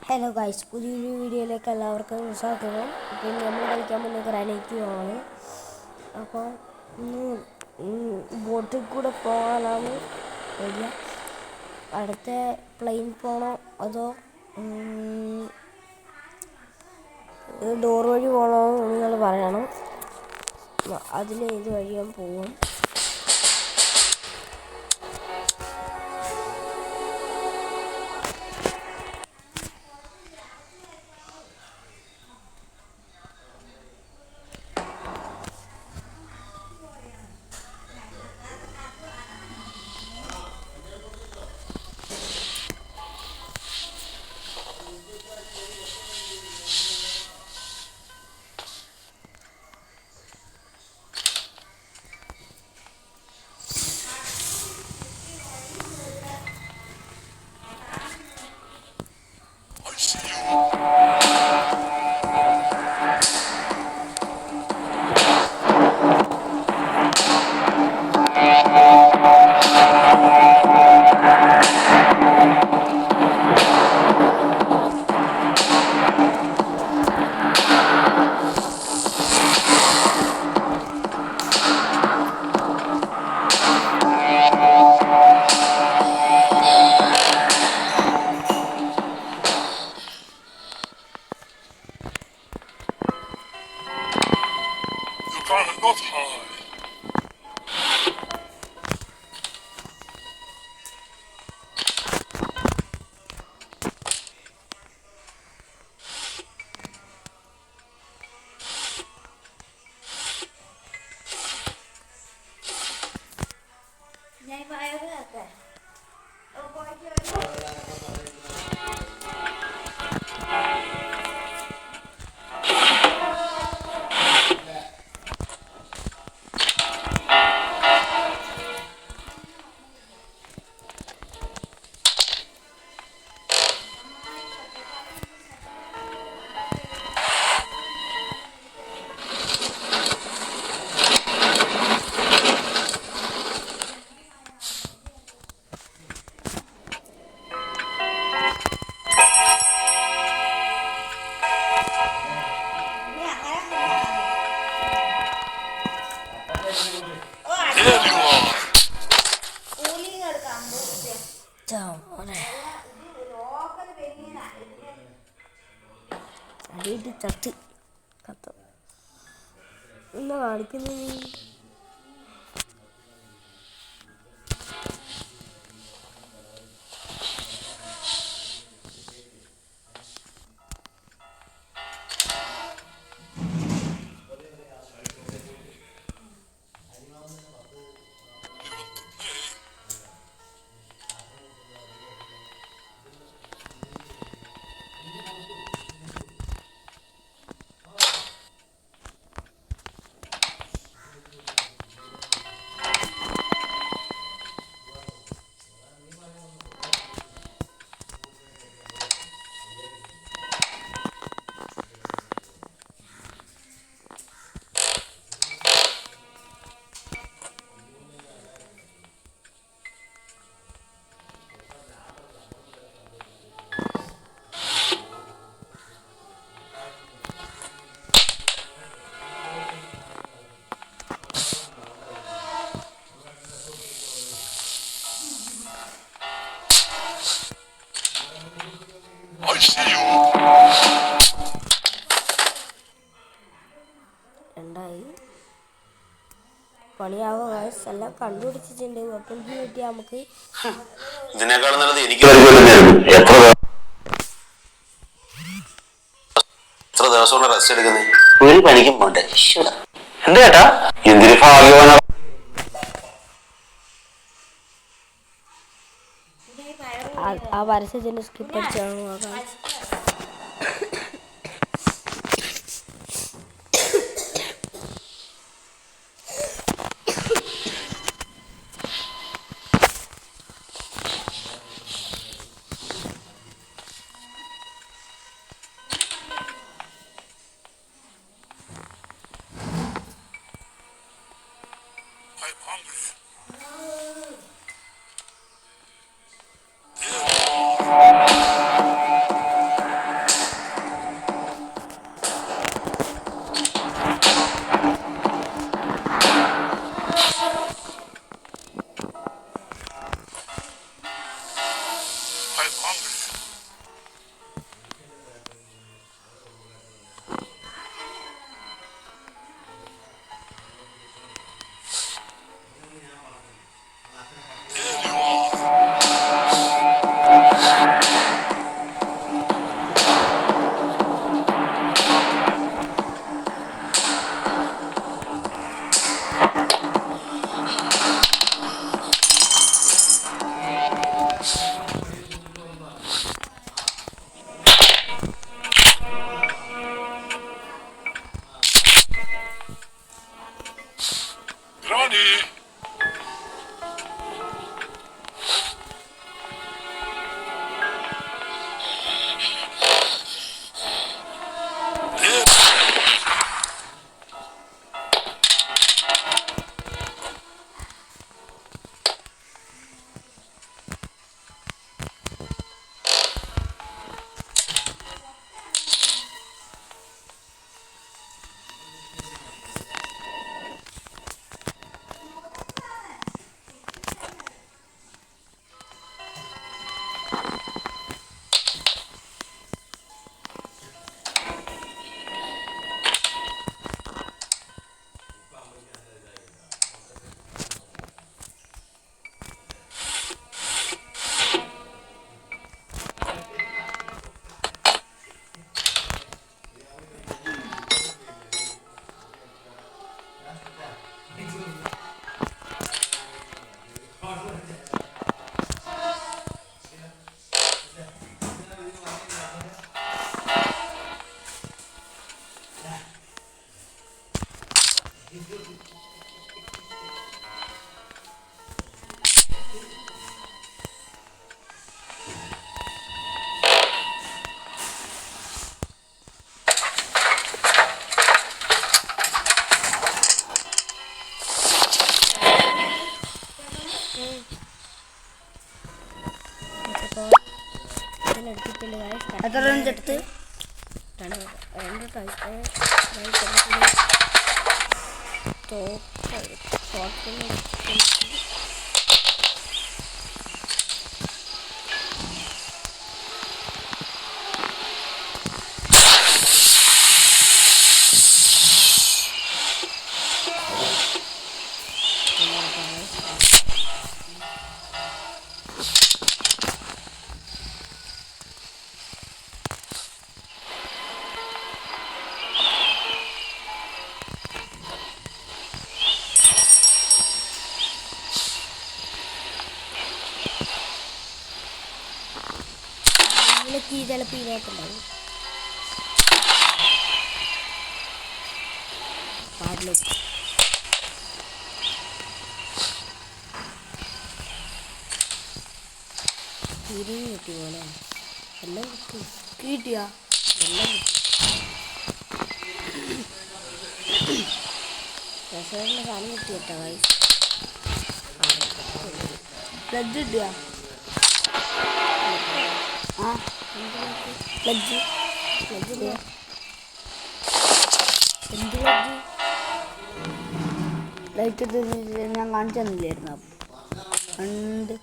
Hello guys, പുതിയൊരു വീഡിയോയിലേക്ക് എല്ലാവർക്കും സ്വാഗതം. പിന്നെ നമ്മൾ കളിക്കാൻ പോകുന്ന ഗ്രാനൈറ്റ് ആണ്. അപ്പോൾ ഇന്ന് ബോട്ടിൽ കൂടെ പോകാനാണ് ഐഡിയ. അടുത്ത പ്ലെയിൻ പോകണോ അതോ ഡോർ വഴി പോകണോ എന്ന് നിങ്ങൾ പറയണം. അതിലേത് വഴിയും പോകും. Not high. അടിയിട്ട് ചത്ത് കത്ത എന്താ കാണിക്കുന്നത്? രണ്ടായി പണിയാവുക ഗൈസ്. എല്ലാം കണ്ടുപിടിച്ചിട്ടുണ്ട്. വെപ്പൺസ് കിട്ടിയാൽ നമുക്ക് ഇതിനേക്കാളും നല്ലത് എനിക്ക് എത്ര ദിവസമുള്ള റെസ്റ്റ് എടുക്കുന്നത്? ഒരു പണിക്കും പോണ്ടേ. എന്താ ചേട്ടാ എന്തൊരു ഭാഗ്യവാന. ആ പരസ്യത്തിന് സ്കിപ്പ് അടിച്ചാണ് നോക്കാം. എടുത്തിട്ടുണ്ട് ഗൈസ്. എത്ര റൺസ് എടുത്ത്? രണ്ട് ടൈപ്പ് ഇതിലൊക്കെ ചിലപ്പോൾ ഇതിനകത്തുണ്ടാവും. പാടിലേക്ക് തിരിഞ്ഞ് കിട്ടി പോലെ എല്ലാം കിട്ടി. കിട്ടിയാ? എല്ലാം കിട്ടി. രസകരമായ സാധനം കിട്ടി കേട്ടോ ഗൈസ്. പ്ലഗ് കിട്ടിയാ? ആ പ്ലഗ് പ്ലഗ് എന്ത് പ്ലഗ്? ലൈറ്റ് ഞാൻ കാണിച്ചു തന്നില്ലായിരുന്നു. ഉണ്ട്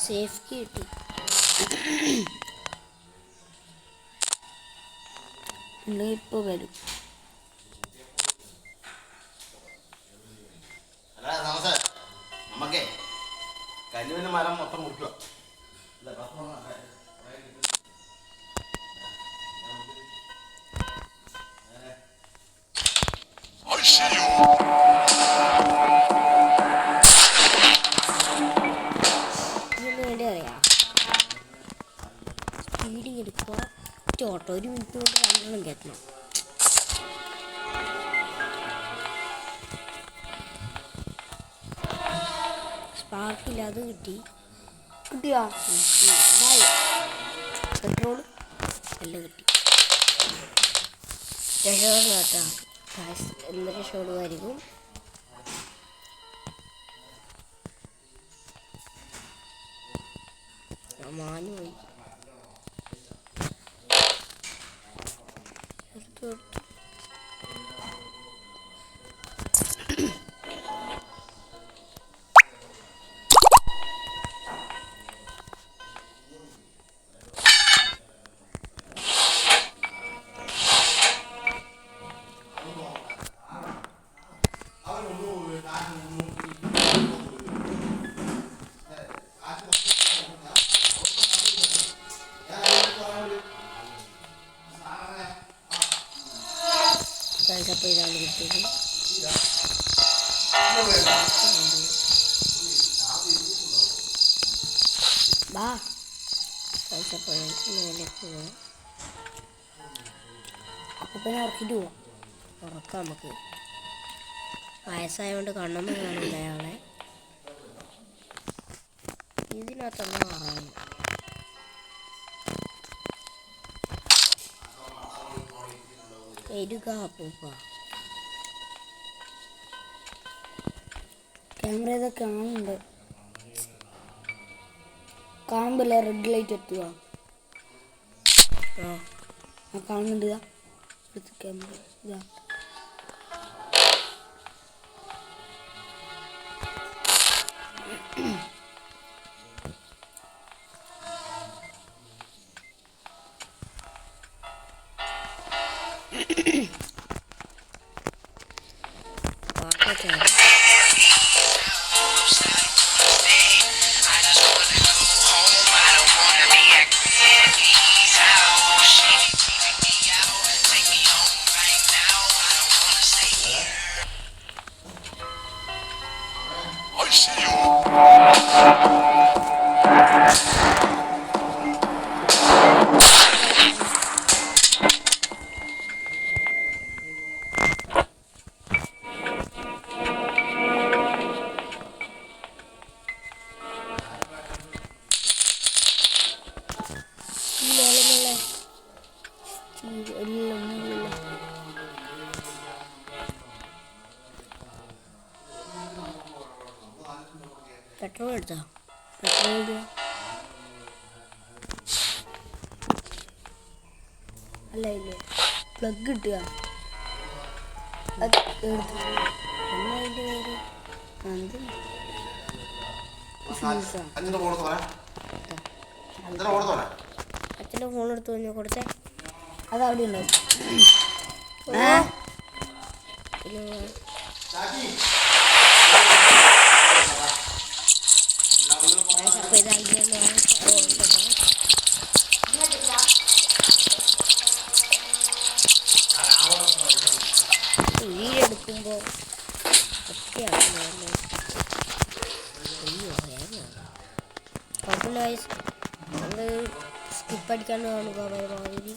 സേഫ് കീ കിട്ടി. ഉണ്ടെങ്കിൽ ഇപ്പോൾ വരും. നമുക്കേ കല്ലുവിന് മരം മൊത്തം മുറിക്കുക. I see you. ഇതിന് വേണ്ടി അറിയാം. സ്പീഡിങ് എടുക്കുക. ഓട്ടോ 1 മിനിറ്റ് കൊണ്ട് 2 കയറ്റണം. സ്പാർക്കില്ല, അത് കിട്ടി. കിട്ടിയാ? പെട്രോൾ എല്ലാം കിട്ടി. രക്ഷോട് കേട്ടോ എന്ത് രക്ഷോടുമായിരിക്കും. മാഞ്ഞു പോയി. അപ്പോൾ ഇതാണ് കിട്ടിയത്. ബാ അപ്പോൾ മേലേക്ക് പോവാം. അപ്പോൾ പിന്നെ ഉറക്കിട്ട് പോവാം. ഉറക്കാം നമുക്ക്. വയസ്സായതുകൊണ്ട് കണ്ണൊന്നും കാണില്ല അയാളെ. ഇതിനകത്തുള്ള കാണാം. ക്യാമറ ഇതൊക്കെ കാണുന്നുണ്ട്. കാണുമ്പല്ലേ റെഡ് ലൈറ്റ് എത്തുക. ആ കാണുന്നുണ്ട്. ക്യാമറ ഇതാ. I see you. പെട്രോൾ എടുത്തോ? പെട്രോൾ അല്ല ഇല്ലേ പ്ലഗ് കിട്ടുക അത് എടുത്തു എന്നാ അതിൻ്റെ പേര് അത് ഫ്യൂസാ അച്ഛൻ്റെ ഫോൺ അച്ഛൻ്റെ ഫോൺ എടുത്ത് കഴിഞ്ഞാൽ കൊടുത്തേ. അതവിടെ ഉണ്ടാവും. പിന്നെ അപ്പോൾ ഇതാക്കിയെന്ന് വീടെടുക്കുമ്പോൾ ഒക്കെയാണ് കുഴപ്പമില്ല ഗൈസ്. നമ്മൾ സ്കിപ്പ് അടിക്കാണ്ട് കാണുക പരമാവധി.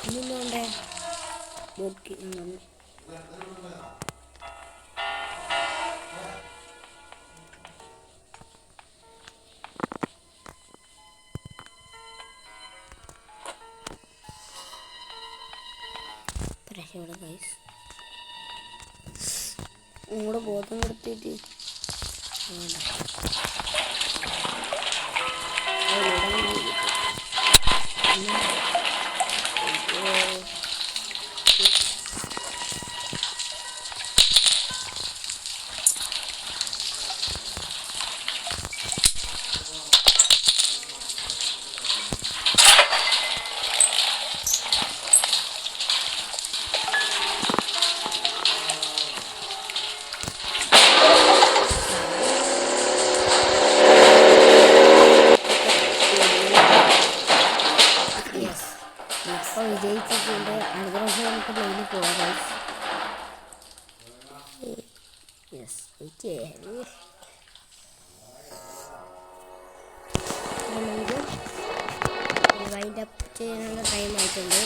ഇന്നുണ്ടേ ഓക്കെ പ്രശ്നമുള്ള ഗൈസ്. നിങ്ങളുടെ ബോധം കൊടുത്തിട്ട് അപ്പോൾ വിജയിച്ചിട്ടുണ്ട്. അടുത്ത പ്രാവശ്യം നമുക്ക് പ്ലെയിനിൽ പോകാം ഗൈസ്. യെസ് നമുക്ക് വൈൻഡ് അപ്പ് ചെയ്യാനുള്ള ടൈം ആയിട്ടുണ്ട്.